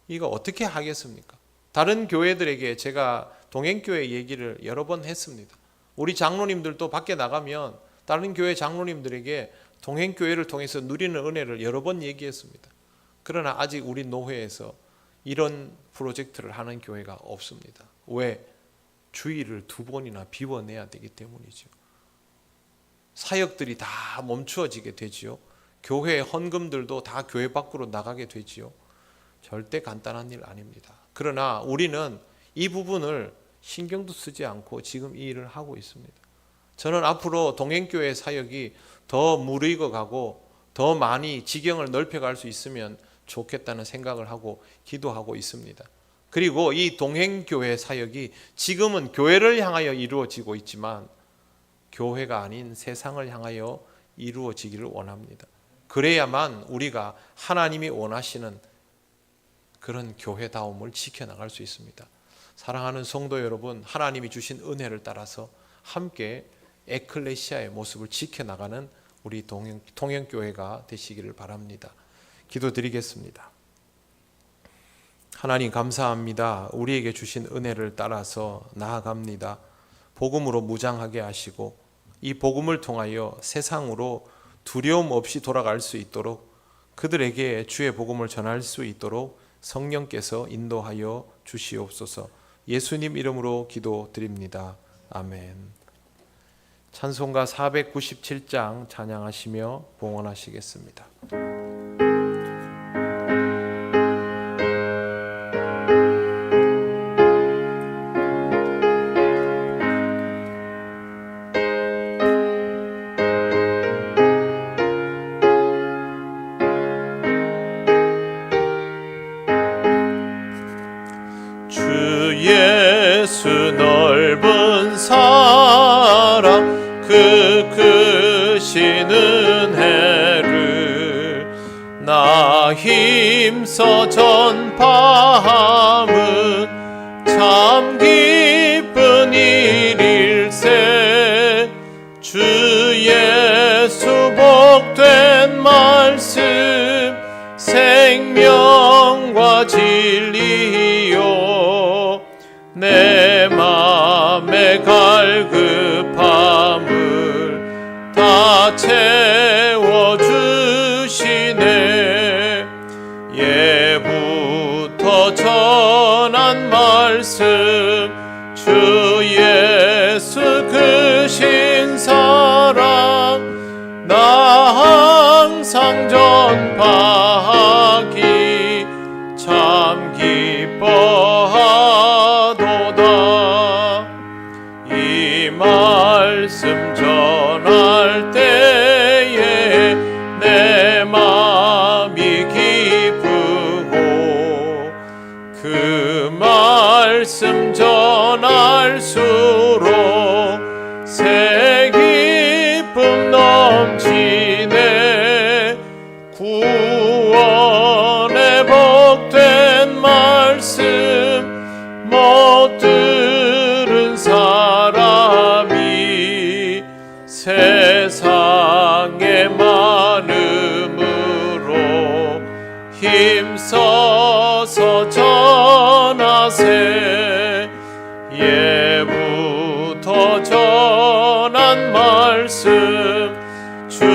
이거 어떻게 하겠습니까? 다른 교회들에게 제가 동행교회 얘기를 여러 번 했습니다. 우리 장로님들도 밖에 나가면 다른 교회 장로님들에게 동행교회를 통해서 누리는 은혜를 여러 번 얘기했습니다. 그러나 아직 우리 노회에서 이런 프로젝트를 하는 교회가 없습니다. 왜? 주일을 2번이나 비워내야 되기 때문이죠. 사역들이 다 멈추어지게 되지요. 교회의 헌금들도 다 교회 밖으로 나가게 되지요. 절대 간단한 일 아닙니다. 그러나 우리는 이 부분을 신경도 쓰지 않고 지금 이 일을 하고 있습니다. 저는 앞으로 동행교회 사역이 더 무르익어 가고 더 많이 지경을 넓혀갈 수 있으면 좋겠다는 생각을 하고 기도하고 있습니다. 그리고 이 동행교회 사역이 지금은 교회를 향하여 이루어지고 있지만 교회가 아닌 세상을 향하여 이루어지기를 원합니다. 그래야만 우리가 하나님이 원하시는 그런 교회다움을 지켜나갈 수 있습니다. 사랑하는 성도 여러분, 하나님이 주신 은혜를 따라서 함께 에클레시아의 모습을 지켜나가는 우리 통영교회가 되시기를 바랍니다. 기도드리겠습니다. 하나님 감사합니다. 우리에게 주신 은혜를 따라서 나아갑니다. 복음으로 무장하게 하시고 이 복음을 통하여 세상으로 두려움 없이 돌아갈 수 있도록 그들에게 주의 복음을 전할 수 있도록 성령께서 인도하여 주시옵소서. 예수님 이름으로 기도드립니다. 아멘. 찬송가 497장 찬양하시며 봉헌하시겠습니다. 예수 넓은 사랑 그 크신 은혜를 나 힘써 전파함은 참 기쁜 일일세. 주 예수 복된 말씀 생명과 진리요 내 맘에 갈급함을 다 채워주시네. 예부터 전한 말씀 주 예수 크신 사랑 나 항상 전파하기 참 기뻐하도다. 이 말씀 전할 때에 내 마음이 기쁘고 그 말씀 전할수록 새 기쁨 넘치네. 구원의 복된 말씀 못 들은 사람이 세상에 많음으로 힘써서 전하세. 예부터 전한 말씀 주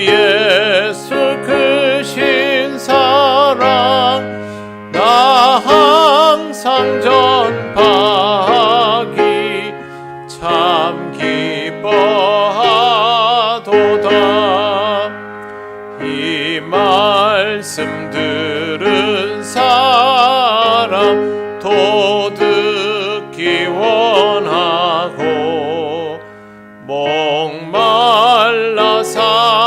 예수 크신 사랑 나 항상 전파하기 참 기뻐하도다. 이 말씀 들은 사람 도 듣기 원하고 목말라 사모하니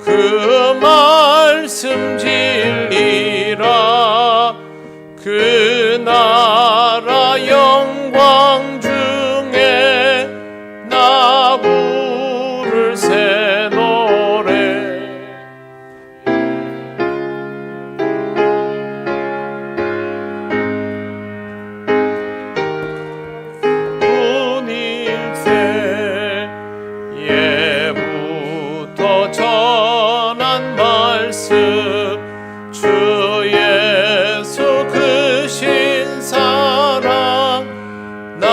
그 말씀 진리라. 그 나라 영광 중에 나 부를 새 노래. 분일세. 예부터 전한 말씀 주 예수 크신 사랑 나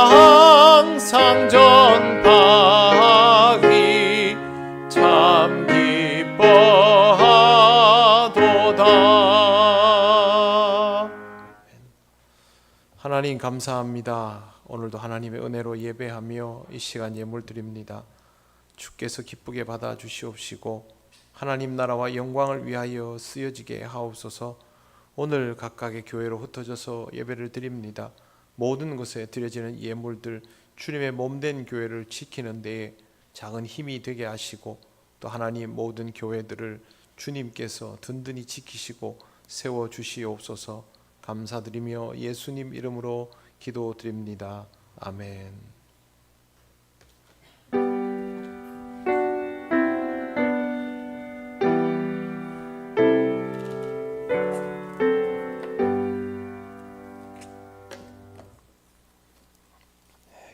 항상 전파하기 참 기뻐하도다. 하나님 감사합니다. 오늘도 하나님의 은혜로 예배하며 이 시간 예물 드립니다. 주께서 기쁘게 받아 주시옵시고 하나님 나라와 영광을 위하여 쓰여지게 하옵소서. 오늘 각각의 교회로 흩어져서 예배를 드립니다. 모든 것에 드려지는 예물들 주님의 몸된 교회를 지키는 데에 작은 힘이 되게 하시고 또 하나님 모든 교회들을 주님께서 든든히 지키시고 세워주시옵소서. 감사드리며 예수님 이름으로 기도드립니다. 아멘.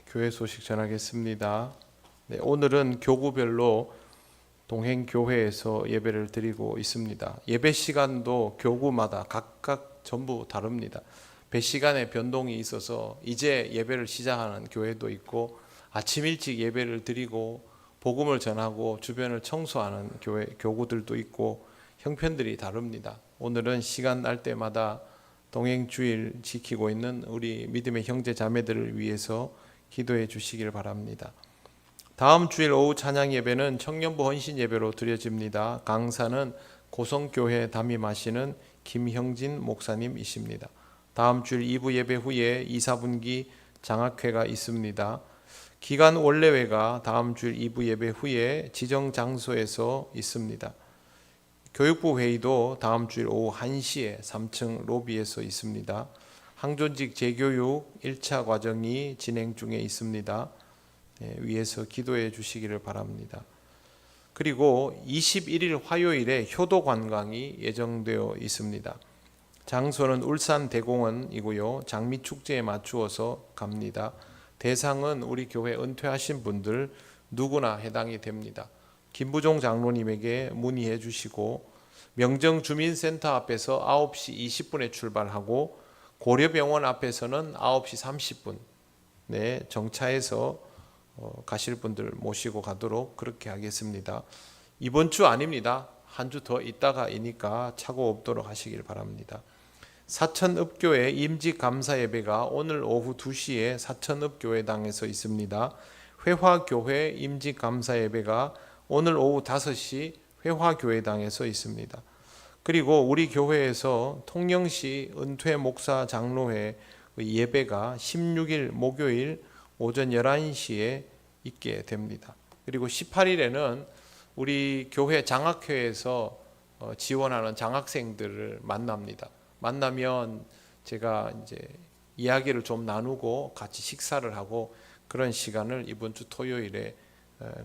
교회 소식 전하겠습니다. 네, 오늘은 교구별로 동행교회에서 예배를 드리고 있습니다. 예배 시간도 교구마다 각각 전부 다릅니다. 배 시간에 변동이 있어서 이제 예배를 시작하는 교회도 있고 아침 일찍 예배를 드리고 복음을 전하고 주변을 청소하는 교구들도 있고 형편들이 다릅니다. 오늘은 시간 날 때마다 동행주일 지키고 있는 우리 믿음의 형제 자매들을 위해서 기도해 주시길 바랍니다. 다음 주일 오후 찬양 예배는 청년부 헌신 예배로 드려집니다. 강사는 고성교회 담임하시는 김형진 목사님이십니다. 다음 주일 2부 예배 후에 2, 4분기 장학회가 있습니다. 기간 원래회가 다음 주일 2부 예배 후에 지정 장소에서 있습니다. 교육부 회의도 다음 주일 오후 1시에 3층 로비에서 있습니다. 항존직 재교육 1차 과정이 진행 중에 있습니다. 위에서 기도해 주시기를 바랍니다. 그리고 21일 화요일에 효도 관광이 예정되어 있습니다. 장소는 울산 대공원이고요. 장미축제에 맞추어서 갑니다. 대상은 우리 교회 은퇴하신 분들 누구나 해당이 됩니다. 김부종 장로님에게 문의해 주시고 명정주민센터 앞에서 9시 20분에 출발하고 고려병원 앞에서는 9시 30분 정차해서 가실 분들 모시고 가도록 그렇게 하겠습니다. 이번 주 아닙니다. 한 주 더 있다가이니까 착오 없도록 하시길 바랍니다. 사천읍교회 임직감사 예배가 오늘 오후 2시에 사천읍교회당에서 있습니다. 회화교회 임직감사 예배가 오늘 오후 5시 회화교회당에서 있습니다. 그리고 우리 교회에서 통영시 은퇴 목사 장로회 예배가 16일 목요일 오전 11시에 있게 됩니다. 그리고 18일에는 우리 교회 장학회에서 지원하는 장학생들을 만나면 제가 이제 이야기를 좀 나누고 같이 식사를 하고 그런 시간을 이번 주 토요일에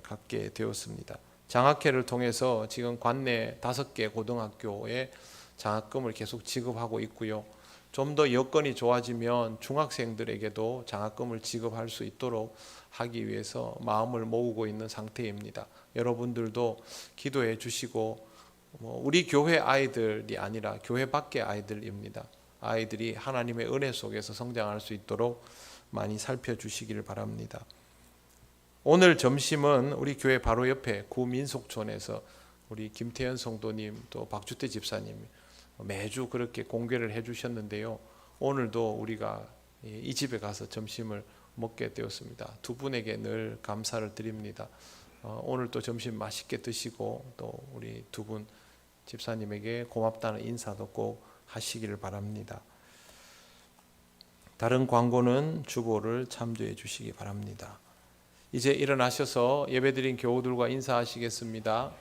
갖게 되었습니다. 장학회를 통해서 지금 관내 5개 고등학교에 장학금을 계속 지급하고 있고요. 좀 더 여건이 좋아지면 중학생들에게도 장학금을 지급할 수 있도록 하기 위해서 마음을 모으고 있는 상태입니다. 여러분들도 기도해 주시고 우리 교회 아이들이 아니라 교회 밖의 아이들입니다. 아이들이 하나님의 은혜 속에서 성장할 수 있도록 많이 살펴주시기를 바랍니다. 오늘 점심은 우리 교회 바로 옆에 구민속촌에서 우리 김태현 성도님 또 박주태 집사님 매주 그렇게 공개를 해주셨는데요. 오늘도 우리가 이 집에 가서 점심을 먹게 되었습니다. 두 분에게 늘 감사를 드립니다. 오늘 또 점심 맛있게 드시고 또 우리 두 분 집사님에게 고맙다는 인사도 꼭 하시기를 바랍니다. 다른 광고는 주보를 참조해 주시기 바랍니다. 이제 일어나셔서 예배드린 교우들과 인사하시겠습니다.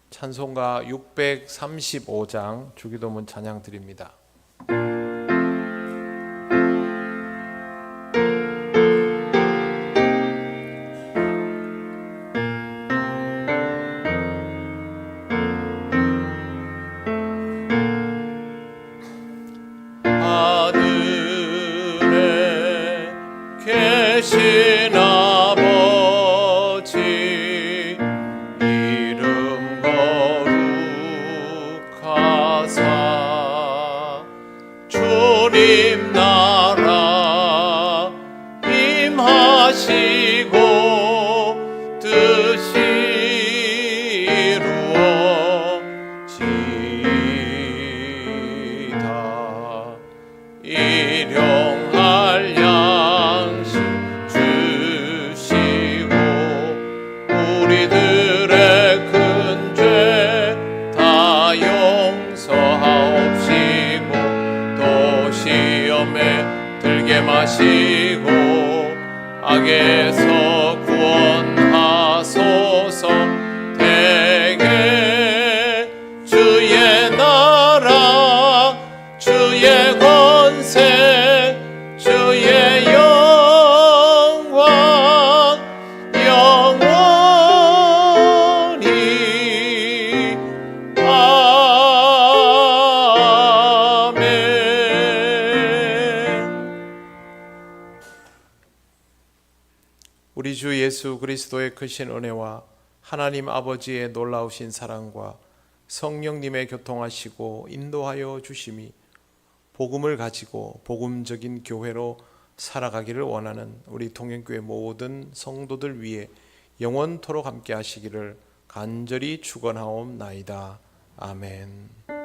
찬송가 635장 주기도문 찬양 드립니다. 하늘에 계신 아버지 이름 거룩하사 주님 나라 임하시고 뜻이 이루어지이다. 일용할 양식 주시고 우리들의 큰 죄 다 용서하옵시고 또 시험에 들게 마시고 악에서 구원하소서. 대개 주의 나라 주의 권세 주의 영광 영원히 아멘. 우리 주 예수 그리스도의 크신 은혜와 하나님 아버지의 놀라우신 사랑과 성령님의 교통하시고 인도하여 주심이 복음을 가지고 복음적인 교회로 살아가기를 원하는 우리 통영교회 모든 성도들 위해 영원토록 함께 하시기를 간절히 축원하옵나이다. 아멘.